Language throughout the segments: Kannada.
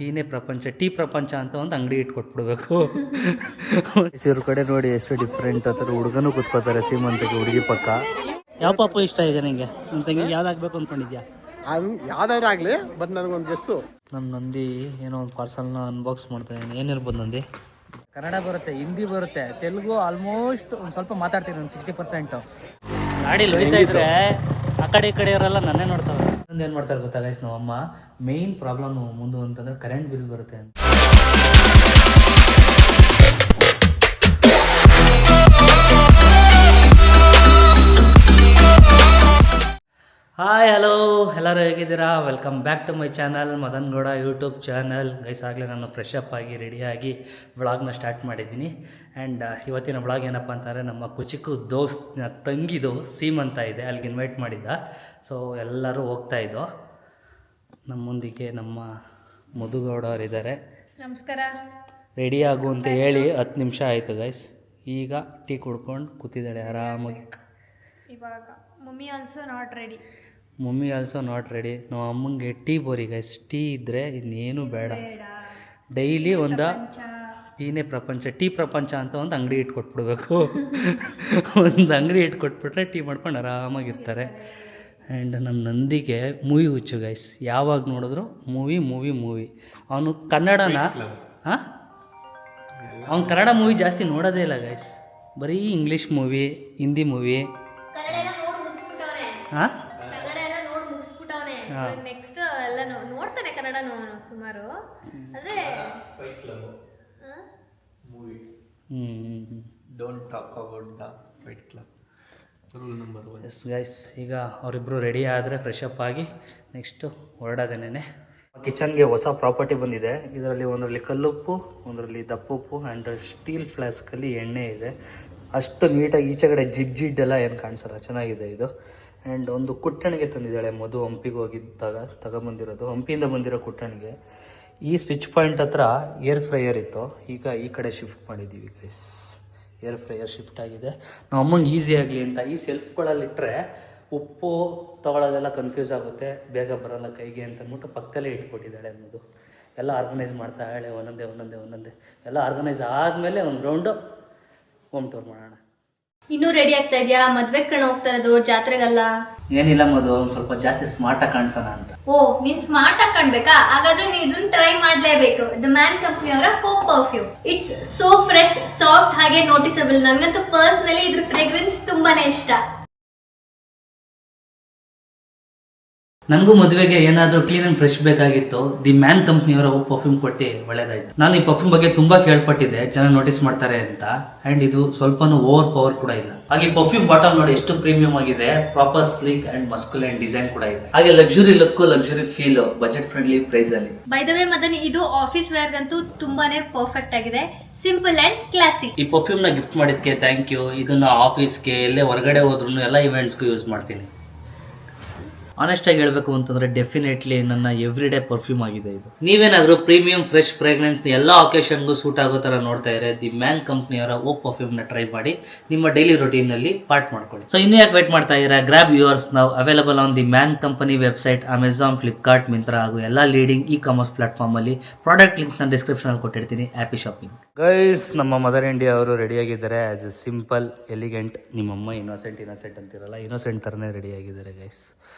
ಟೀನೇ ಪ್ರಪಂಚ, ಟೀ ಪ್ರಪಂಚ ಅಂತ ಒಂದು ಅಂಗಡಿ ಇಟ್ಕೊಟ್ಬಿಡ್ಬೇಕು. ಇವ್ರ ಕಡೆ ನೋಡಿ ಎಷ್ಟು ಡಿಫ್ರೆಂಟ್ ಆ ಥರ ಹುಡುಗನೂ ಕೂತ್ಕೋತಾರೆ ಸೀಮಂತಕ್ಕೆ ಹುಡುಗಿ ಪಕ್ಕ. ಯಾವ ಪಾಪು ಇಷ್ಟ ಈಗ ನಿಂಗೆ? ನನ್ನ ತಂಗಿ ಯಾವ್ದಾಗಬೇಕು ಅಂದ್ಕೊಂಡಿದ್ಯಾ? ಯಾವ್ದಾದ್ರು ಆಗಲಿ, ಬಟ್ ನನಗೊಂದು ಗೆಸ್ಸು. ನಮ್ಮ ನಂದಿ ಏನೋ ಒಂದು ಪಾರ್ಸಲ್ನ ಅನ್ಬಾಕ್ಸ್ ಮಾಡ್ತಾ ಇದ್ದೀನಿ. ಏನಿರ್ಬೋದು ನಂದಿ? ಕನ್ನಡ ಬರುತ್ತೆ, ಹಿಂದಿ ಬರುತ್ತೆ, ತೆಲುಗು ಆಲ್ಮೋಸ್ಟ್ ಒಂದು ಸ್ವಲ್ಪ ಮಾತಾಡ್ತೀನಿ, ಒಂದು 60%. ಗಾಡೀಲಿ ಹೋಯ್ತಾ ಇದ್ರೆ ಆ ಕಡೆ ಈ ಕಡೆ ಅವರೆಲ್ಲ ನನ್ನೇ ನೋಡ್ತಾರೆ. ಒಂದು ಏನು ಮಾಡ್ತಾರೆ ಗೊತ್ತಾ ಗೈಸ್, ನಮ್ಮಮ್ಮ ಮೇಯ್ನ್ ಪ್ರಾಬ್ಲಮ್ ಮುಂದೆ ಅಂತಂದ್ರೆ ಕರೆಂಟ್ ಬಿಲ್ ಬರುತ್ತೆ ಅಂತ. ಹಾಯ್ ಹಲೋ, ಎಲ್ಲರೂ ಹೇಗಿದ್ದೀರಾ? Welcome back to my channel Madan Gowda YouTube channel. Guys ಆಗಲೇ ನಾನು ಫ್ರೆಶ್ ಅಪ್ ಆಗಿ ರೆಡಿಯಾಗಿ ವ್ಲಾಗ್ನ ಸ್ಟಾರ್ಟ್ ಮಾಡಿದ್ದೀನಿ. ಆ್ಯಂಡ್ ಇವತ್ತಿನ ವ್ಲಾಗ್ ಏನಪ್ಪ ಅಂತಾರೆ, ನಮ್ಮ ಕುಚಿಕು ದೋಸ್ತ್ನ ತಂಗಿದು ಸೀಮಂತ ಇದೆ, ಅಲ್ಲಿಗೆ ಇನ್ವೈಟ್ ಮಾಡಿದ್ದ. ಸೊ ಎಲ್ಲರೂ ಹೋಗ್ತಾಯಿದ್ದೋ. ನಮ್ಮ ಮುಂದಿಗೆ ನಮ್ಮ ಮಧುಗೌಡ ಅವರಿದ್ದಾರೆ. ನಮಸ್ಕಾರ. ರೆಡಿ ಆಗು ಅಂತ ಹೇಳಿ 10 ನಿಮಿಷ ಆಯಿತು ಗೈಸ್. ಈಗ ಟೀ ಕುಡ್ಕೊಂಡು ಕೂತಿದ್ದಾಳೆ ಆರಾಮಾಗಿ. ಇವಾಗ mummy also not ready. Mummy also not ready. ನಾವು ಅಮ್ಮಂಗೆ ಟೀ ಬೋರಿ ಗೈಸ್. ಟೀ ಇದ್ದರೆ ಇನ್ನೇನು ಬೇಡ. ಡೈಲಿ ಒಂದು ಟೀನೇ ಪ್ರಪಂಚ, ಟೀ ಪ್ರಪಂಚ ಅಂತ ಒಂದು ಅಂಗಡಿ ಇಟ್ಕೊಟ್ಬಿಡ್ಬೇಕು. ಒಂದು ಅಂಗಡಿ ಇಟ್ಕೊಟ್ಬಿಟ್ರೆ ಟೀ ಮಾಡ್ಕೊಂಡು ಆರಾಮಾಗಿರ್ತಾರೆ. ಆ್ಯಂಡ್ ನಮ್ಮ ನಂದಿಗೆ ಮೂವಿ ಹುಚ್ಚು ಗೈಸ್. ಯಾವಾಗ ನೋಡಿದ್ರು ಮೂವಿ. ಅವನು ಕನ್ನಡನ ಅವ್ನು ಕನ್ನಡ ಮೂವಿ ಜಾಸ್ತಿ ನೋಡೋದೇ ಇಲ್ಲ ಗೈಸ್. ಬರೀ ಇಂಗ್ಲೀಷ್ ಮೂವಿ, ಹಿಂದಿ ಮೂವಿ. ಹಾಂ, ನೆಕ್ಸ್ಟ್ ಎಲ್ಲ ನೋಡ್ತಾನೆ ಕನ್ನಡನು ಸುಮಾರು. ಅದೇ don't talk about the fight club rule number 1. Yes guys, ಈಗ ಅವರಿಬ್ಬರು ರೆಡಿ ಆದರೆ ಫ್ರೆಶ್ ಅಪ್ ಆಗಿ ನೆಕ್ಸ್ಟು ಹೊರಡೋದೇನೆ. ಕಿಚನ್ಗೆ ಹೊಸ ಪ್ರಾಪರ್ಟಿ ಬಂದಿದೆ. ಇದರಲ್ಲಿ ಒಂದರಲ್ಲಿ ಕಲ್ಲುಪ್ಪು, ಒಂದರಲ್ಲಿ ದಪ್ಪುಪ್ಪು ಆ್ಯಂಡ್ ಸ್ಟೀಲ್ ಫ್ಲಾಸ್ಕಲ್ಲಿ ಎಣ್ಣೆ ಇದೆ. ಅಷ್ಟು ನೀಟಾಗಿ ಈಚೆ ಕಡೆ ಜಿಡ್ಡೆಲ್ಲ ಏನು ಕಾಣಿಸಲ್ಲ, ಚೆನ್ನಾಗಿದೆ ಇದು. ಆ್ಯಂಡ್ ಒಂದು ಕುಟ್ಟಣಿಗೆ ತಂದಿದ್ದಾಳೆ ಮಧು, ಹಂಪಿಗೆ ಹೋಗಿದ್ದಾಗ ತಗೊಂಬಂದಿರೋದು, ಹಂಪಿಯಿಂದ ಬಂದಿರೋ ಕುಟ್ಟಣಿಗೆ. ಈ ಸ್ವಿಚ್ ಪಾಯಿಂಟ್ ಹತ್ರ ಏರ್ ಫ್ರೈಯರ್ ಇತ್ತು, ಈಗ ಈ ಕಡೆ ಶಿಫ್ಟ್ ಮಾಡಿದ್ದೀವಿ ಗೈಸ್. ಏರ್ ಫ್ರೈಯರ್ ಶಿಫ್ಟ್ ಆಗಿದೆ. ನಾವು ಅಮ್ಮಂಗೆ ಈಸಿ ಆಗಲಿ ಅಂತ ಈ ಸೆಲ್ಫ್ಗಳಲ್ಲಿಟ್ಟರೆ ಉಪ್ಪು ತೊಗೊಳೋದೆಲ್ಲ ಕನ್ಫ್ಯೂಸ್ ಆಗುತ್ತೆ, ಬೇಗ ಬರೋಲ್ಲ ಕೈಗೆ ಅಂತ ಅಂದ್ಬಿಟ್ಟು ಪಕ್ಕದಲ್ಲೇ ಇಟ್ಕೊಟ್ಟಿದ್ದಾಳೆ ಮಧು. ಎಲ್ಲ ಆರ್ಗನೈಸ್ ಮಾಡ್ತಾ ಹೇಳೆ ಒಂದೊಂದೇ ಎಲ್ಲ ಆರ್ಗನೈಸ್ ಆದಮೇಲೆ ಒಂದು ರೌಂಡು ಹೋಮ್ ಟೂರ್ ಮಾಡೋಣ. ಇನ್ನೂ ರೆಡಿ ಆಗ್ತಾ ಇದೆಯಾ? ಮದ್ವೆಗೆ ಕಣ ಹೋಗ್ತಾ ಇರೋದು, ಜಾತ್ರೆಗಲ್ಲ? ಏನಿಲ್ಲ ಮಧು, ಒಂದು ಸ್ವಲ್ಪ ಜಾಸ್ತಿ ಸ್ಮಾರ್ಟಾಗಿ ಕಾಣಿಸೋಣ ಅಂತ. ಓ, ನೀನ್ ಸ್ಮಾರ್ಟ್ ಆಗಿ ಕಾಣ್ಬೇಕಾ? ಹಾಗಾದ್ರೆ ನೀನ್ ಇದನ್ನ ಟ್ರೈ ಮಾಡ್ಲೇಬೇಕು. ದ ಮ್ಯಾನ್ ಕಂಪನಿ ಅವರ hope perfume. It's so fresh, soft ಹಾಗೆ ನೋಟಿಸಬಲ್. ನನಗಂತೂ ಪರ್ಸನಲಿ ಇದ್ರ ಫ್ರೇಗ್ರೆನ್ಸ್ ತುಂಬಾನೇ ಇಷ್ಟ. ನನಗೂ ಮದುವೆಗೆ ಏನಾದರೂ ಕ್ಲೀನ್ ಆ್ಯಂಡ್ ಫ್ರೆಶ್ ಬೇಕಾಗಿತ್ತು. ದಿ ಮ್ಯಾನ್ ಕಂಪ್ನಿಯವರ ಪರ್ಫ್ಯೂಮ್ ಕೊಟ್ಟು ಒಳ್ಳೇದಾಯ್ತು. ನಾನು ಈ ಪರ್ಫ್ಯೂಮ್ ಬಗ್ಗೆ ತುಂಬಾ ಕೇಳ್ಪಟ್ಟಿದ್ದೆ, ಜನ ನೋಟಿಸ್ ಮಾಡ್ತಾರೆ ಅಂತ. ಆ್ಯಂಡ್ ಇದು ಸ್ವಲ್ಪನೂ ಓವರ್ ಪವರ್ ಕೂಡ ಇಲ್ಲ. ಹಾಗೆ ಪರ್ಫ್ಯೂಮ್ ಬಾಟಲ್ ನೋಡಿ ಎಷ್ಟು ಪ್ರೀಮಿಯಂ ಆಗಿದೆ. Proper slick and masculine design ಕೂಡ ಇದೆ. ಹಾಗೆ luxury look, luxury feel, budget friendly price ಅಲ್ಲಿ. ಬೈ ದ ವೇ ಮದನ್, ಇದು ಆಫೀಸ್ ವೇರ್ ಗಂತೂ ತುಂಬಾನೇ ಪರ್ಫೆಕ್ಟ್ ಆಗಿದೆ. Simple and classic. ಈ ಪರ್ಫ್ಯೂಮ್ ನ ಗಿಫ್ಟ್ ಮಾಡಿದ್ಕೆ ಥ್ಯಾಂಕ್ ಯು. ಇದನ್ನ ಆಫೀಸ್ಗೆ, ಎಲ್ಲೇ ಹೊರಗಡೆ ಹೋದ್ರು ಎಲ್ಲ ಇವೆಂಟ್ಸ್ಗೂ ಯೂಸ್ ಮಾಡ್ತೀನಿ. ಆನೆಸ್ಟ್ ಆಗಿ ಹೇಳ್ಬೇಕು ಅಂತಂದ್ರೆ ಡೆಫಿನೆಟ್ಲಿ ನನ್ನ ಎವ್ರಿ ಡೇ ಪರ್ಫ್ಯೂಮ್ ಆಗಿದೆ ಇದು. ನೀವೇನಾದ್ರೂ ಪ್ರೀಮಿಯಂ ಫ್ರೆಶ್ ಫ್ರೇಗ್ರೆನ್ಸ್ ಎಲ್ಲ ಒಕೇಶನ್ಗೂ ಸೂಟ್ ಆಗೋ ತರ ನೋಡ್ತಾ ಇದ್ರೆ ದಿ ಮ್ಯಾನ್ ಕಂಪ್ನಿಯವರ ಓ ಪರ್ಫ್ಯೂಮ್ ನ ಟ್ರೈ ಮಾಡಿ ನಿಮ್ಮ ಡೈಲಿ ರೊಟೀನ್ ನಲ್ಲಿ ಪಾರ್ಟ್ ಮಾಡ್ಕೊಳ್ಳಿ. ಸೊ ಇನ್ನೂ ಯಾಕೆ ವೇಟ್ ಮಾಡ್ತಾ ಇದ್ದೀರಾ? ಗ್ರಾಬ್ ಯುವರ್ಸ್ ನಾವು available on the man company website, Amazon, Flipkart, Myntra ಹಾಗೂ ಎಲ್ಲ ಲೀಡಿಂಗ್ ಇ ಕಾಮರ್ಸ್ ಪ್ಲಾಟ್ಫಾರ್ಮ್ ಅಲ್ಲಿ. ಪ್ರಾಡಕ್ಟ್ ಲಿಂಕ್ ನಾನು ಡಿಸ್ಕ್ರಿಪ್ಷನ್ ಅಲ್ಲಿ ಕೊಟ್ಟಿರ್ತೀನಿ. Happy shopping guys. ನಮ್ಮ ಮದರ್ ಇಂಡಿಯಾ ಅವರು ರೆಡಿ ಆಗಿದ್ದಾರೆ ಆಸ್ ಎ ಸಿಂಪಲ್ ಎಲಿಗೆಂಟ್. ನಿಮ್ಮಮ್ಮ ಇನ್ನೋಸೆಂಟ್ ಅಂತಿರಲ್ಲ, ಇನ್ನೋಸೆಂಟ್ ಥರನೇ ರೆಡಿ ಆಗಿದ್ದಾರೆ ಗೈಸ್.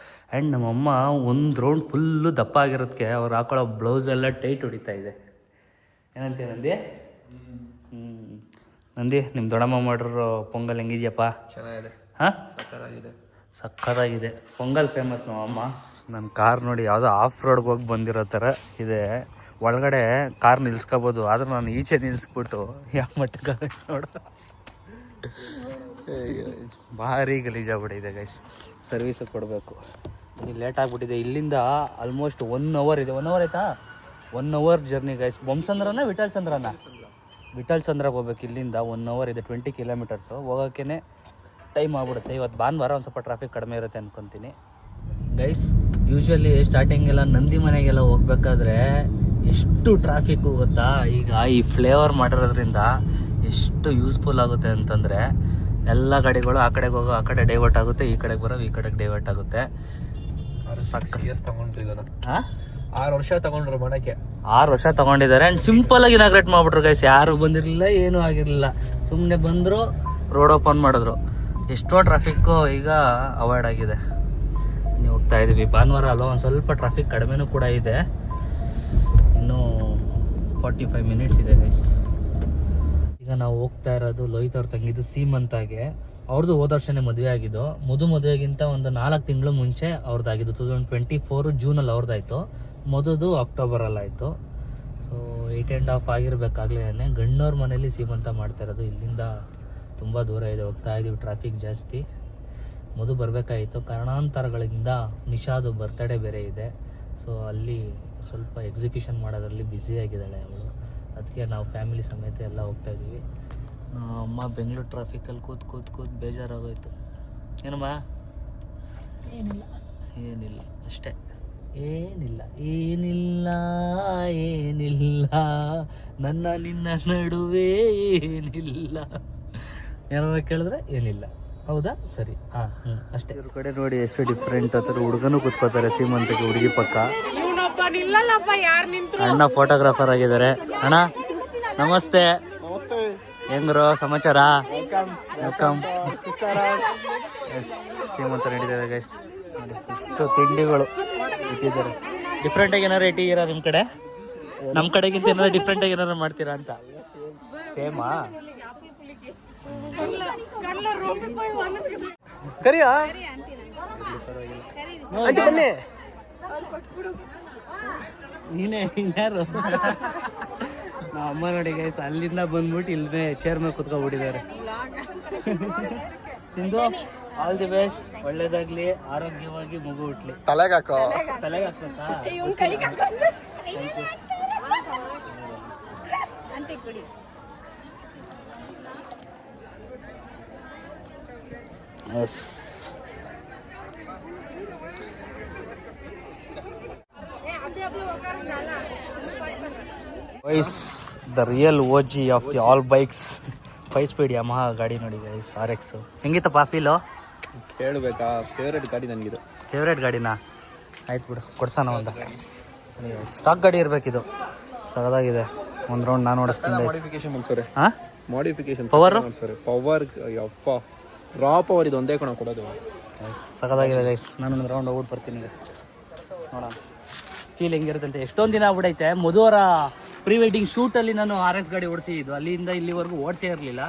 ಆ್ಯಂಡ್ ನಮ್ಮಮ್ಮ ಒಂದು ರೌಂಡ್ ಫುಲ್ಲು ದಪ್ಪ ಆಗಿರೋದಕ್ಕೆ ಅವ್ರು ಹಾಕೊಳ್ಳೋ ಬ್ಲೌಸ್ ಎಲ್ಲ ಟೈಟ್ ಹೊಡಿತಾ ಇದೆ. ಏನಂತೀಯ ನಂದಿ? ನಂದಿ, ನಿಮ್ಮ ದೊಡ್ಡಮ್ಮ ಮಾಡಿರೋ ಪೊಂಗಲ್ ಹೆಂಗಿದ್ಯಪ್ಪ? ಚೆನ್ನಾಗಿದೆ. ಹಾಂ, ಸಕ್ಕತ್ತಾಗಿದೆ. ಪೊಂಗಲ್ ಫೇಮಸ್ ನಮ್ಮಮ್ಮ. ನನ್ನ ಕಾರ್ ನೋಡಿ ಯಾವುದೋ ಆಫ್ ರೋಡ್ಗೆ ಹೋಗಿ ಬಂದಿರೋ ಥರ ಇದೆ. ಒಳಗಡೆ ಕಾರ್ ನಿಲ್ಸ್ಕೋಬೋದು, ಆದ್ರೆ ನಾನು ಈಚೆ ನಿಲ್ಸ್ಬಿಟ್ಟು ಯಾವ ಮಟ್ಟಕ್ಕೆ ನೋಡು ಭಾರಿ ಗಲೀಜಾಗ್ಬಿಟ್ಟಿದೆ ಗೈಸ್. ಸರ್ವಿಸ್ ಕೊಡಬೇಕು. ಇಲ್ಲಿ ಲೇಟ್ ಆಗಿಬಿಟ್ಟಿದೆ. ಇಲ್ಲಿಂದ ಆಲ್ಮೋಸ್ಟ್ 1 ಅವರ್ ಇದೆ. 1 ಅವರ್ ಆಯ್ತಾ? 1 ಅವರ್ ಜರ್ನಿ ಗೈಸ್. ಬೊಮ್ಮಸಂದ್ರನ ವಿಠಲ್ ಚಂದ್ರಾಗ ಹೋಗ್ಬೇಕು. ಇಲ್ಲಿಂದ 1 ಅವರ್ ಇದೆ, 20 ಕಿಲೋಮೀಟರ್ಸು. ಹೋಗೋಕ್ಕೇ ಟೈಮ್ ಆಗ್ಬಿಡುತ್ತೆ. ಇವತ್ತು ಭಾನುವಾರ ಒಂದು ಸ್ವಲ್ಪ ಟ್ರಾಫಿಕ್ ಕಡಿಮೆ ಇರುತ್ತೆ ಅಂದ್ಕೊತೀನಿ ಗೈಸ್. ಯೂಶ್ವಲಿ ಸ್ಟಾರ್ಟಿಂಗೆಲ್ಲ ನಂದಿ ಮನೆಗೆಲ್ಲ ಹೋಗ್ಬೇಕಾದ್ರೆ ಎಷ್ಟು ಟ್ರಾಫಿಕ್ ಹೋಗುತ್ತಾ. ಈಗ ಈ ಫ್ಲೇವರ್ ಮಾಡಿರೋದ್ರಿಂದ ಎಷ್ಟು ಯೂಸ್ಫುಲ್ ಆಗುತ್ತೆ ಅಂತಂದರೆ, ಎಲ್ಲ ಗಾಡಿಗಳು ಆ ಕಡೆಗೆ ಹೋಗೋ ಆ ಕಡೆ ಡೈವರ್ಟ್ ಆಗುತ್ತೆ, ಈ ಕಡೆಗೆ ಬರೋ ಈ ಕಡೆಗೆ ಡೈವರ್ಟ್ ಆಗುತ್ತೆ. 6 ವರ್ಷ ತಗೊಂಡ್ರು ಮನೆಗೆ. 6 ವರ್ಷ ತಗೊಂಡಿದ್ದಾರೆ ಆ್ಯಂಡ್ ಸಿಂಪಲಾಗಿ ಇನಾಗ್ರೇಟ್ ಮಾಡಿಬಿಟ್ರು ಗೈಸ್. ಯಾರು ಬಂದಿರಲಿಲ್ಲ, ಏನೂ ಆಗಿರಲಿಲ್ಲ. ಸುಮ್ಮನೆ ಬಂದರು, ರೋಡ್ ಓಪನ್ ಮಾಡಿದ್ರು. ಎಷ್ಟೋ ಟ್ರಾಫಿಕ್ಕು ಈಗ ಅವಾಯ್ಡ್ ಆಗಿದೆ. ನೀವು ಹೋಗ್ತಾ ಇದ್ದೀವಿ, ಭಾನುವಾರ ಅಲ್ವಾ, ಒಂದು ಸ್ವಲ್ಪ ಟ್ರಾಫಿಕ್ ಕಡಿಮೆನೂ ಕೂಡ ಇದೆ. ಇನ್ನೂ 45 ಮಿನಿಟ್ಸ್ ಇದೆ ಗೈಸ್. ಈಗ ನಾವು ಹೋಗ್ತಾ ಇರೋದು ಲೋಹಿತ್ ಅವ್ರ ತಂಗಿದ್ದು ಸೀಮಂತಾಗೆ. ಅವ್ರದ್ದು ಹೋದ ವರ್ಷನೇ ಮದುವೆ ಆಗಿದ್ದು. ಮದುವೆಗಿಂತ ಒಂದು 4 ತಿಂಗಳು ಮುಂಚೆ ಅವ್ರದ್ದಾಗಿದ್ದು. 2024 ಜೂನಲ್ಲಿ ಅವ್ರದ್ದಾಯಿತು. ಮದುದು ಅಕ್ಟೋಬರಲ್ಲಾಯಿತು. ಸೊ 8.5 ಆಗಿರಬೇಕಾಗ್ಲೇ ಗಣ್ಣವ್ರ ಮನೇಲಿ ಸೀಮಂತ ಮಾಡ್ತಾ ಇರೋದು. ಇಲ್ಲಿಂದ ತುಂಬ ದೂರ ಇದೆ, ಹೋಗ್ತಾ ಇದ್ದೀವಿ, ಟ್ರಾಫಿಕ್ ಜಾಸ್ತಿ. ಬರಬೇಕಾಯಿತು, ಕಾರಣಾಂತರಗಳಿಂದ ನಿಶಾದು ಬರ್ತಡೇ ಬೇರೆ ಇದೆ. ಸೊ ಅಲ್ಲಿ ಸ್ವಲ್ಪ ಎಕ್ಸಿಕ್ಯೂಷನ್ ಮಾಡೋದ್ರಲ್ಲಿ ಬ್ಯುಸಿಯಾಗಿದ್ದಾಳೆ ಅವಳು. ಅದಕ್ಕೆ ನಾವು ಫ್ಯಾಮಿಲಿ ಸಮೇತ ಎಲ್ಲ ಹೋಗ್ತಾ ಇದ್ದೀವಿ. ಅಮ್ಮ ಬೆಂಗಳೂರು ಟ್ರಾಫಿಕಲ್ಲಿ ಕೂತ್ ಬೇಜಾರಾಗೋಯ್ತು. ಏನಮ್ಮ? ಏನಿಲ್ಲ ಅಷ್ಟೇ, ಏನಿಲ್ಲ ನನ್ನ ನಿನ್ನ ನಡುವೆ ಏನಿಲ್ಲ. ಏನಾರ ಕೇಳಿದ್ರೆ ಏನಿಲ್ಲ. ಹೌದಾ, ಸರಿ, ಅಷ್ಟೇ. ಇವ್ರ ಕಡೆ ನೋಡಿ ಎಷ್ಟು ಡಿಫ್ರೆಂಟ್. ಆ ಥರ ಹುಡುಗನೂ ಕೂತ್ಕೋತಾರೆ ಸೀಮಂತಕ್ಕೆ, ಹುಡುಗಿ ಪಕ್ಕ. ಅಣ್ಣ ಫೋಟೋಗ್ರಾಫರ್ ಆಗಿದ್ದಾರೆ. ಅಣ್ಣ ನಮಸ್ತೆ, ಹೆಂಗ್ರು ಸಮಾಚಾರ? ವೆಲ್ಕಮ್. ಸೀಮಂತ ನಡೀತಿದೆ ಗೈಸ್. ಇಷ್ಟು ತಿಂಡಿಗಳು ಇಟ್ಟಿದ್ದಾರೆ. ಡಿಫ್ರೆಂಟಾಗಿ ಏನಾರು ಇಟ್ಟಿದ್ದೀರಾ ನಿಮ್ಮ ಕಡೆ? ನಮ್ಮ ಕಡೆಗಿಂತ ಏನಾರು ಡಿಫ್ರೆಂಟಾಗಿ ಏನಾರು ಮಾಡ್ತೀರಾ ಅಂತ? ಸೇಮಾ? ಕರಿಯಾ ನೀನೇ ಇನ್ಯಾರು? ನಮ್ಮ ಅಮ್ಮ ನೋಡಿ ಗೈಸ್, ಅಲ್ಲಿಂದ ಬಂದ್ಬಿಟ್ಟು ಇಲ್ಲಿ ಚೇರ್ ಮೇಲೆ ಕುತ್ಕೊಬಿಟ್ಟಿದ್ದಾರೆ. ಸಿಂಧು, ಆಲ್ ದಿ ಬೆಸ್ಟ್, ಒಳ್ಳೇದಾಗ್ಲಿ, ಆರೋಗ್ಯವಾಗಿ ಮಗು ಹುಟ್ಲಿ. ತಲೆಗೆ ಹಾಕೋ. ತಲೆಗೆ ಹಾಕ್ಬೇಕಾ? Yes. Wise the real OG of the all bikes. 5 speed Yamaha ಗಾಡಿ ನೋಡಿ ಗೈಸ್, RX. ಹೆಂಗಿತ್ತಪ್ಪ ಫೀಲು? ಕೇಳಬೇಕಾ? ಫೇವ್ರೇಟ್ ಗಾಡಿ ನನಗಿದು. ಫೇವ್ರೇಟ್ ಗಾಡಿನಾ? ಆಯ್ತು ಬಿಡು, ಕೊಡ್ಸೋಣ ಒಂದು. ಸ್ಟಾಕ್ ಗಾಡಿ ಇರಬೇಕಿದು, ಸಗದಾಗಿದೆ. ಒಂದು ರೌಂಡ್ ನಾನು ಓಡಿಸ್ತೀನಿ. ಮಾಡಿಫಿಕೇಶನ್ ಮಾಡ್ಸೋರೆ. ಹಾಂ, ಮಾಡಿಫಿಕೇಶನ್ ಪವರ್ ಪವರ್ ಯಪ್ಪ, ರಾ ಪವರ್ ಇದು ಒಂದೇ ಕಣ ಕೊಡೋದು. ಸಗದಾಗಿದೆ ಗೈಸ್. ನಾನು ಒಂದು ರೌಂಡ್ ಹೋಗ್ಬಿಟ್ಟು ಬರ್ತೀನಿ ಈಗ, ನೋಡೋಣ ಫೀಲ್ ಹೆಂಗಿರುತ್ತಂತೆ. ಎಷ್ಟೊಂದು ದಿನ ಆಗ್ಬಿಡೈತೆ. ಮದುವರ ಪ್ರೀ ವೆಡ್ಡಿಂಗ್ ಶೂಟಲ್ಲಿ ನಾನು RX ಗಾಡಿ ಓಡಿಸಿದ್ದು. ಅಲ್ಲಿಂದ ಇಲ್ಲಿವರೆಗೂ ಓಡಿಸೇ ಇರಲಿಲ್ಲ.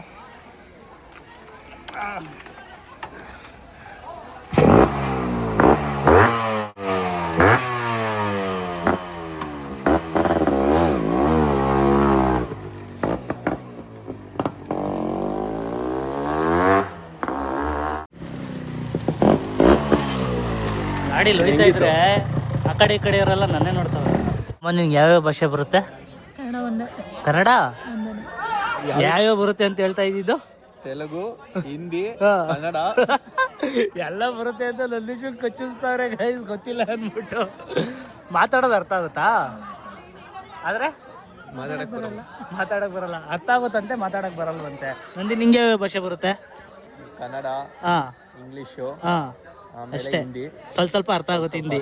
ಗಾಡಿ ಹೊಡಿತಾ ಇದ್ರೆ ಆ ಕಡೆ ಈ ಕಡೆ ಇವರೆಲ್ಲ ನನ್ನೇ ನೋಡ್ತಾವೆ. ನಿನ್ಗೆ ಯಾವ್ಯಾವ ಭಾಷೆ ಬರುತ್ತೆ? ಕನ್ನಡ? ಯಾವ್ಯಾವ ಬರುತ್ತೆ ಅಂತ ಹೇಳ್ತಾ ಇದ್ದಿದ್ದು? ತೆಲುಗು, ಹಿಂದಿ, ಕನ್ನಡ ಎಲ್ಲ ಬರುತ್ತೆ ಅಂತ ನನ್ನ ಕಚ್ಚಿಸ್ತಾರೆ ಗೈಸ್, ಗೊತ್ತಿಲ್ಲ ಅಂದ್ಬಿಟ್ಟು. ಮಾತಾಡೋದು ಅರ್ಥ ಆಗುತ್ತಾ? ಆದ್ರೆ ಮಾತಾಡಕ್ ಬರಲ್ಲ. ಅರ್ಥ ಆಗುತ್ತಂತೆ, ಮಾತಾಡಕ್ ಬರಲ್ವಂತೆ. ನಂದಿ, ನಿಂಗೆ ಯಾವ್ಯಾವ ಭಾಷೆ ಬರುತ್ತೆ? ಕನ್ನಡ, ಇಂಗ್ಲಿಷು, ಅಷ್ಟೇ. ಸ್ವಲ್ಪ ಅರ್ಥ ಆಗುತ್ತೆ ಹಿಂದಿ.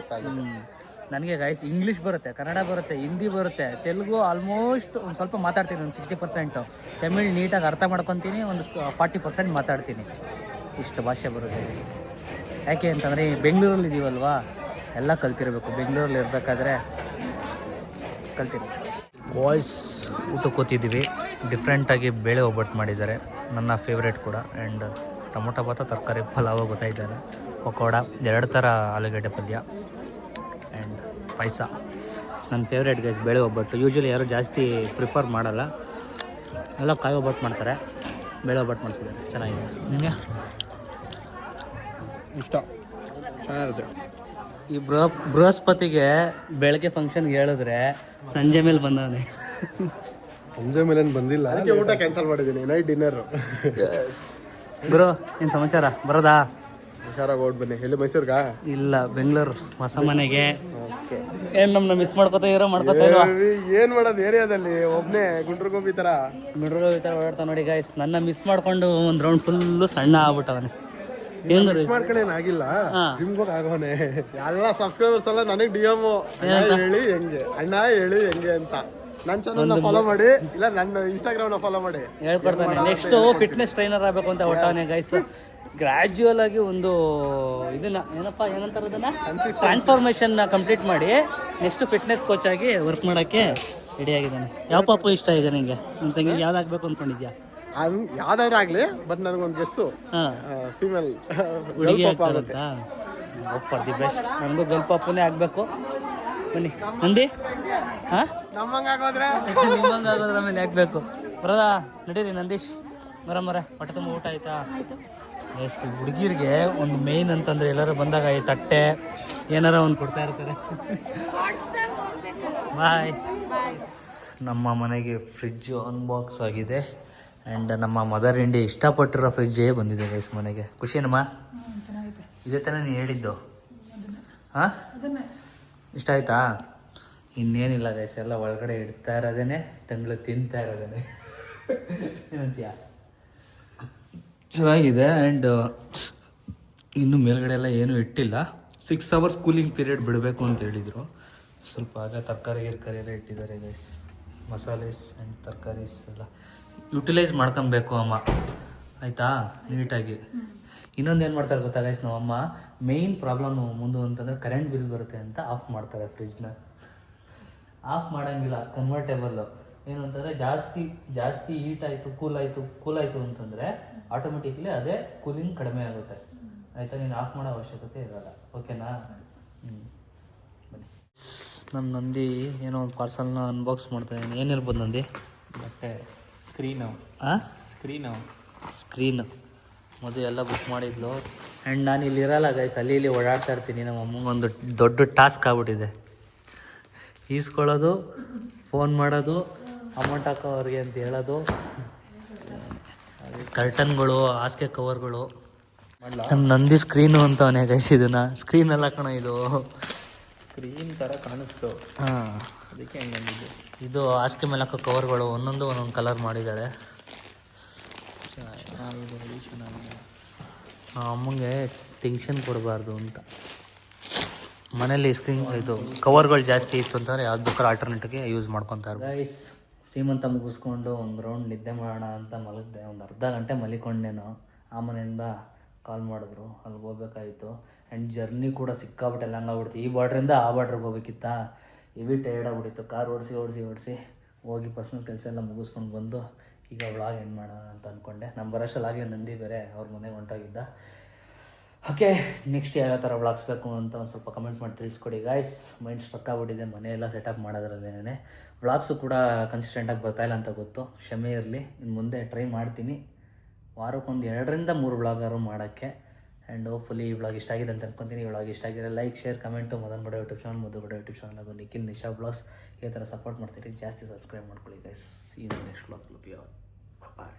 ನನಗೆ ಗೈಸ್ ಇಂಗ್ಲೀಷ್ ಬರುತ್ತೆ, ಕನ್ನಡ ಬರುತ್ತೆ, ಹಿಂದಿ ಬರುತ್ತೆ, ತೆಲುಗು ಆಲ್ಮೋಸ್ಟ್ ಒಂದು ಸ್ವಲ್ಪ ಮಾತಾಡ್ತೀನಿ, ಒಂದು 60%. ತಮಿಳ್ ನೀಟಾಗಿ ಅರ್ಥ ಮಾಡ್ಕೊತೀನಿ, ಒಂದು 40% ಮಾತಾಡ್ತೀನಿ. ಇಷ್ಟು ಭಾಷೆ ಬರುತ್ತೆ ಗೈಸ್. ಯಾಕೆ ಅಂತಂದರೆ ಬೆಂಗಳೂರಲ್ಲಿ ಇದೀವಲ್ವಾ, ಎಲ್ಲ ಕಲ್ತಿರಬೇಕು. ಬೆಂಗಳೂರಲ್ಲಿ ಇರಬೇಕಾದ್ರೆ ಕಲ್ತಿರ್ಬೇಕು. ಬಾಯ್ಸ್ ಊಟಕ್ಕೆ ಕೂತಿದ್ದೀವಿ. ಡಿಫ್ರೆಂಟಾಗಿ ಬೇಳೆ ಒಬ್ಬಟ್ಟು ಮಾಡಿದ್ದಾರೆ, ನನ್ನ ಫೇವ್ರೇಟ್ ಕೂಡ. ಆ್ಯಂಡ್ ಟೊಮೊಟೊ ಭಾತ, ತರಕಾರಿ ಪಲಾವ್ ಗೊತ್ತಾಯಿದ್ದಾರೆ, ಪಕೋಡ, 2 ಥರ ಆಲೂಗಡ್ಡೆ ಪಲ್ಯ ಆ್ಯಂಡ್ ಪಾಯಸ. ನನ್ನ ಫೇವ್ರೇಟ್ ಗೈಸ್ ಬೇಳೆ ಒಬ್ಬಟ್ಟು. ಯೂಶ್ವಲಿ ಯಾರು ಜಾಸ್ತಿ ಪ್ರಿಫರ್ ಮಾಡಲ್ಲ, ಎಲ್ಲ ಕಾಯಿ ಒಬ್ಬಟ್ಟು ಮಾಡ್ತಾರೆ. ಬೇಳೆ ಒಬ್ಬಟ್ಟು ಮಾಡಿಸಿದ್ದಾರೆ, ಚೆನ್ನಾಗಿದೆ. ನಿಮಗೆ ಇಷ್ಟ? ಚೆನ್ನಾಗಿರುತ್ತೆ. ಈ ಬೃಹಸ್ಪತಿಗೆ ಬೆಳಗ್ಗೆ ಫಂಕ್ಷನ್ಗೆ ಹೇಳಿದ್ರೆ ಸಂಜೆ ಮೇಲೆ ಬಂದವನೆ. ಸಂಜೆ ಮೇಲೆ ಬಂದಿಲ್ಲ, ಅದಕ್ಕೆ ಊಟ ಕ್ಯಾನ್ಸಲ್ ಮಾಡಿದ್ದೀನಿ. Night dinner. ಗುರು, ಏನು ಸಮಾಚಾರ? ಬರೋದಾ? ಹುಷಾರಾಗಿ ಓಡ್ ಬನ್ನಿ. ಎಲ್ಲಿ, ಮೈಸೂರ್ಗಾ? ಇಲ್ಲ, ಬೆಂಗಳೂರು ಹೊಸ ಮನೆಗೆ. ಏನು ನಮ್ಮನ್ನ ಮಿಸ್ ಮಾಡ್ಕೋತಾ ಇಲ್ವಾ? ಏನು ಮಾಡೋದು, ಏರಿಯಾದಲ್ಲಿ ಒಬ್ಬನೇ ಗುಂಡ್ರಗೋಬಿ ಥರ ಓಡಾಡ್ತಾ ನೋಡಿ ಗೈಸ್. ನನ್ನ ಮಿಸ್ ಮಾಡ್ಕೊಂಡು ಒಂದು ರೌಂಡ್ ಫುಲ್ಲು ಸಣ್ಣ ಆಗ್ಬಿಟ್ಟವನೆ. ಹೆಂಗ್ರಿ ಮಿಸ್ ಮಾಡ್ಕೊಂಡೇನಾಗಿಲ್ಲ, ಜಿಮ್ಗೆ ಹೋಗಿ ಆಗೋನೆ. ಎಲ್ಲ ಸಬ್ಸ್ಕ್ರೈಬರ್ಸ್ ಎಲ್ಲ ನನಗೆ ಡಿ ಎಮ್ ಹೇಳಿ ಹೆಂಗೆ ಅಂತ. ನನ್ನ ಚಾನಲ್ನ ಫಾಲೋ ಮಾಡಿ, ಇಲ್ಲ ನನ್ನ ಇನ್ಸ್ಟಾಗ್ರಾಮ್ನ ಫಾಲೋ ಮಾಡಿ. ಹೇಳ್ಕೊಡ್ತಾನೆ. ನೆಕ್ಸ್ಟು ಫಿಟ್ನೆಸ್ ಟ್ರೈನರ್ ಆಗಬೇಕು ಅಂತ ಹೊಟ್ಟವನೇ ಗೈಸ್. ಗ್ರ್ಯಾಜುವಲ್ ಆಗಿ ಒಂದು ಇದನ್ನ ಏನಂತಾರೆ ಅದನ್ನ ಟ್ರಾನ್ಸ್ಫಾರ್ಮೇಷನ್ ಕಂಪ್ಲೀಟ್ ಮಾಡಿ ನೆಕ್ಸ್ಟ್ ಫಿಟ್ನೆಸ್ ಕೋಚ್ ಆಗಿ ವರ್ಕ್ ಮಾಡೋಕ್ಕೆ ರೆಡಿ ಆಗಿದ್ದಾನೆ. ಯಾವ ಪಾಪು ಇಷ್ಟ ಇದೆ ನಿಂಗೆ? ನಿಮ್ಮ ತಂಗಿ ಯಾವ್ದಾಗಬೇಕು ಅಂದ್ಕೊಂಡಿದ್ಯಾ? ಯಾವ್ದಾದ್ರು ಆಗ್ಲಿ, ಬಟ್ ನನಗೊಂದು ಗೆಸ್ಸು ಫೀಮೇಲ್ ಹುಡುಗಿ ಆಗ್ತಾರಂತ. For the best. ನನಗೂ ಗರ್ಲ್ ಪಾಪುನೇ ಆಗಬೇಕು. ಬನ್ನಿ ನಂದಿ. ಹಾಂ ನಮ್ಮಂಗಾಗೋದ್ರೆ ನಿಮ್ಮಂಗೆ ಆಗೋದ್ರ ಮೇಲೆ ಆಗಬೇಕು. ಬರೋದಾ? ನಡೀರಿ ನಂದೀಶ್. ಮರ ಹೊಟ್ಟೆ ತುಂಬ ಊಟ ಆಯ್ತಾ? ಎಸ್. ಹುಡುಗಿರಿಗೆ ಒಂದು ಮೇಯ್ನ್ ಅಂತಂದರೆ ಎಲ್ಲರೂ ಬಂದಾಗ ಈ ತಟ್ಟೆ ಏನಾರ ಒಂದು ಕೊಡ್ತಾ ಇರ್ತಾರೆ. ಬಾಯ್. ನಮ್ಮ ಮನೆಗೆ ಫ್ರಿಜ್ ಅನ್ಬಾಕ್ಸ್ ಆಗಿದೆ ಆ್ಯಂಡ್ ನಮ್ಮ ಮದರ್ ಇಂಡಿಯಾ ಇಷ್ಟಪಟ್ಟಿರೋ ಫ್ರಿಜ್ಜೇ ಬಂದಿದೆ ಗೈಸ್ ಮನೆಗೆ. ಖುಷಿನಮ್ಮ? ಇದೇ ತಾನೇ ನೀನು ಹೇಳಿದ್ದು? ಹಾಂ, ಇಷ್ಟ ಆಯ್ತಾ? ಇನ್ನೇನಿಲ್ಲ ಗೈಸ್, ಎಲ್ಲ ಒಳಗಡೆ ಇಡ್ತಾ ಇರೋದೇನೆ, ತಂಗಳು ತಿಂತಾ ಇರೋದೇನೆ. ಏನಂತೀಯ? ಚೆನ್ನಾಗಿದೆ. ಆ್ಯಂಡ್ ಇನ್ನು ಮೇಲ್ಗಡೆ ಎಲ್ಲ ಏನೂ ಇಟ್ಟಿಲ್ಲ. 6 hours ಕೂಲಿಂಗ್ ಪೀರಿಯಡ್ ಬಿಡಬೇಕು ಅಂತ ಹೇಳಿದರು. ಸ್ವಲ್ಪ ಆಗ ತರಕಾರಿ ಎಲ್ಲ ಇಟ್ಟಿದ್ದಾರೆ ಗೈಸ್. ಮಸಾಲೆಸ್ ಆ್ಯಂಡ್ ತರಕಾರೀಸ್ ಎಲ್ಲ ಯುಟಿಲೈಸ್ ಮಾಡ್ಕೊಬೇಕು ಅಮ್ಮ, ಆಯಿತಾ? ನೀಟಾಗಿ. ಇನ್ನೊಂದು ಏನು ಮಾಡ್ತಾರೆ ಗೊತ್ತಾ ಗೈಸ್, ನಮ್ಮಮ್ಮ ಮೇಯ್ನ್ ಪ್ರಾಬ್ಲಮ್ ಮುಂದೆ ಅಂತಂದರೆ ಕರೆಂಟ್ ಬಿಲ್ ಬರುತ್ತೆ ಅಂತ ಆಫ್ ಮಾಡ್ತಾರೆ ಫ್ರಿಜ್ನ. ಆಫ್ ಮಾಡೋಂಗಿಲ್ಲ, ಕನ್ವರ್ಟೇಬಲ್ಲು. ಏನು ಅಂತಂದರೆ ಜಾಸ್ತಿ ಹೀಟ್ ಆಯಿತು ಕೂಲ್ ಆಯಿತು ಅಂತಂದರೆ ಆಟೋಮೆಟಿಕ್ಲಿ ಅದೇ ಕೂಲಿಂಗ್ ಕಡಿಮೆ ಆಗುತ್ತೆ. ಆಯಿತಾ? ನೀನು ಆಫ್ ಮಾಡೋ ಅವಶ್ಯಕತೆ ಇರೋಲ್ಲ. ಓಕೆನಾ? ಬನ್ನಿ. ನಮ್ಮ ನಂದಿ ಏನೋ ಒಂದು ಪಾರ್ಸಲ್ನ ಅನ್ಬಾಕ್ಸ್ ಮಾಡ್ತಾ ಇದ್ದೀನಿ. ಏನಿರ್ಬೋದು ನಂದಿ? ಬಟ್ಟೆ, ಸ್ಕ್ರೀನು. ಹಾಂ, ಸ್ಕ್ರೀನು ಮದುವೆ ಎಲ್ಲ ಬುಕ್ ಮಾಡಿದ್ಲು. ಆ್ಯಂಡ್ ನಾನು ಇಲ್ಲಿ ಇರಲ್ಲ ಗೈಸ್, ಅಲ್ಲಿ ಓಡಾಡ್ತಾ ಇರ್ತೀನಿ. ನಮ್ಮ ಅಮ್ಮಂಗೆ ಒಂದು ದೊಡ್ಡ ಟಾಸ್ಕ್ ಆಗ್ಬಿಟ್ಟಿದೆ. ಈಸ್ಕೊಳ್ಳೋದು, ಫೋನ್ ಮಾಡೋದು, ಅಮೌಂಟ್ ಹಾಕೋವ್ರಿಗೆ ಅಂತ ಹೇಳೋದು, ಕರ್ಟನ್ಗಳು, ಹಾಸಿಗೆ ಕವರ್ಗಳು. ನಮ್ಮ ನಂದಿ ಸ್ಕ್ರೀನು ಅಂತವನೇ ಗೈಸ್. ಇದನ್ನ ಸ್ಕ್ರೀನೆಲ್ಲ ಕಣ ಇದು. ಸ್ಕ್ರೀನ್ ಥರ ಕಾಣಿಸ್ತು, ಹಾಂ, ಅದಕ್ಕೆ ಹೆಂಗಂದಿದ್ದು. ಇದು ಹಾಸಿಗೆ ಮೇಲೆ ಹಾಕೋ ಕವರ್ಗಳು ಒಂದೊಂದು ಕಲರ್ ಮಾಡಿದ್ದಾಳೆ. ಚೆನ್ನಾಗಿದೆ. ಅಮ್ಮಂಗೆ ಟೆನ್ಷನ್ ಕೊಡಬಾರ್ದು ಅಂತ ಮನೇಲಿ ಸ್ಕ್ರೀನ್ ಇದು ಕವರ್ಗಳು ಜಾಸ್ತಿ ಇತ್ತು ಅಂತಂದರೆ ಯಾವ್ದು ಬೇಕಾದ್ರೆ ಆಲ್ಟರ್ನೇಟಿವ್ಗೆ ಯೂಸ್ ಮಾಡ್ಕೊತಾ ಇರ್ಬೋದು. ಗೈಸ್, ಸೀಮಂತ ಮುಗಿಸ್ಕೊಂಡು ಒಂದು ರೌಂಡ್ ನಿದ್ದೆ ಮಾಡೋಣ ಅಂತ ಮಲಗಿದೆ. ಒಂದು ಅರ್ಧ ಗಂಟೆ ಮಲಿಕೊಂಡೇನೋ. ಆ ಮನೆಯಿಂದ ಕಾಲ್ ಮಾಡಿದ್ರು, ಅಲ್ಲಿಗೆ ಹೋಗ್ಬೇಕಾಯಿತು. ಆ್ಯಂಡ್ ಜರ್ನಿ ಕೂಡ ಸಿಕ್ಕಾಬಿಟ್ಟೆ ಲಾಂಗ್ ಆಗ್ಬಿಡ್ತು. ಈ ಬಾರ್ಡ್ರಿಂದ ಆ ಬಾರ್ಡ್ರಿಗೆ ಹೋಗ್ಬೇಕಿತ್ತಾ, ಹೆವಿ ಟೈರ್ಡ್ ಆಗ್ಬಿಟ್ಟಿತ್ತು. ಕಾರ್ ಓಡಿಸಿ ಹೋಗಿ ಪರ್ಸ್ನಲ್ ಕೆಲಸ ಎಲ್ಲ ಮುಗಿಸ್ಕೊಂಡು ಬಂದು ಈಗ ವ್ಲಾಗ್ ಎಂಡ್ ಮಾಡೋಣ ಅಂತ ಅಂದ್ಕೊಂಡೆ. ನಮ್ಮ ಬರೋಷ್ಟಲ್ಲಾಗಲೇ ನಂದಿ ಬೇರೆ ಅವ್ರ ಮನೆಗೆ ಹೊಂಟೋಗಿದ್ದ. ಓಕೆ, ನೆಕ್ಸ್ಟ್ ಯಾವ ಥರ ವ್ಲಾಗ್ಸ್ ಬೇಕು ಅಂತ ಒಂದು ಸ್ವಲ್ಪ ಕಮೆಂಟ್ ಮಾಡಿ ತಿಳಿಸ್ಕೊಡಿ ಗಾಯ್ಸ್. ಮೈಂಡ್ ಸ್ಟ್ರಕ್ ಆಗ್ಬಿಟ್ಟಿದೆ, ಮನೆಯೆಲ್ಲ ಸೆಟಪ್ ಮಾಡೋದ್ರಲ್ಲೇನೆ. ವ್ಲಾಗ್ಸು ಕೂಡ ಕನ್ಸಿಸ್ಟೆಂಟಾಗಿ ಬರ್ತಾಯಿಲ್ಲ ಅಂತ ಗೊತ್ತು, ಕ್ಷಮೆ ಇರಲಿ. ಇನ್ನು ಮುಂದೆ ಟ್ರೈ ಮಾಡ್ತೀನಿ ವಾರಕ್ಕೊಂದು 2ರಿಂದ 3 ವ್ಲಾಗಾರು ಮಾಡೋಕ್ಕೆ. ಆ್ಯಂಡ್ ಹೋಪ್ಫುಲಿ ಈ ವ್ಲಾಗ್ ಇಷ್ಟ ಆಗಿದೆ ಅಂತ ಅನ್ಕೊತೀನಿ. ಈ ವ್ಲಾಗ್ ಇಷ್ಟ ಆಗಿದ್ರೆ ಲೈಕ್, ಶೇರ್, ಕಮೆಂಟು. ಮದನ್ ಬಡ ಯೂಟ್ಯೂಬ್ ಚಾನಲ್, ಯೂಟ್ಯೂಬ್ ಚಾನಲ್, ಅದು ನಿಖಿಲ್ ನಿಶಾ ಬ್ಲಾಗ್ಸ್. ಈ ಥರ ಸಪೋರ್ಟ್ ಮಾಡ್ತೀರಿ, ಜಾಸ್ತಿ ಸಬ್ಸ್ಕ್ರೈಬ್ ಮಾಡ್ಕೊಳ್ಳಿ guys. See you next vlog. Bye.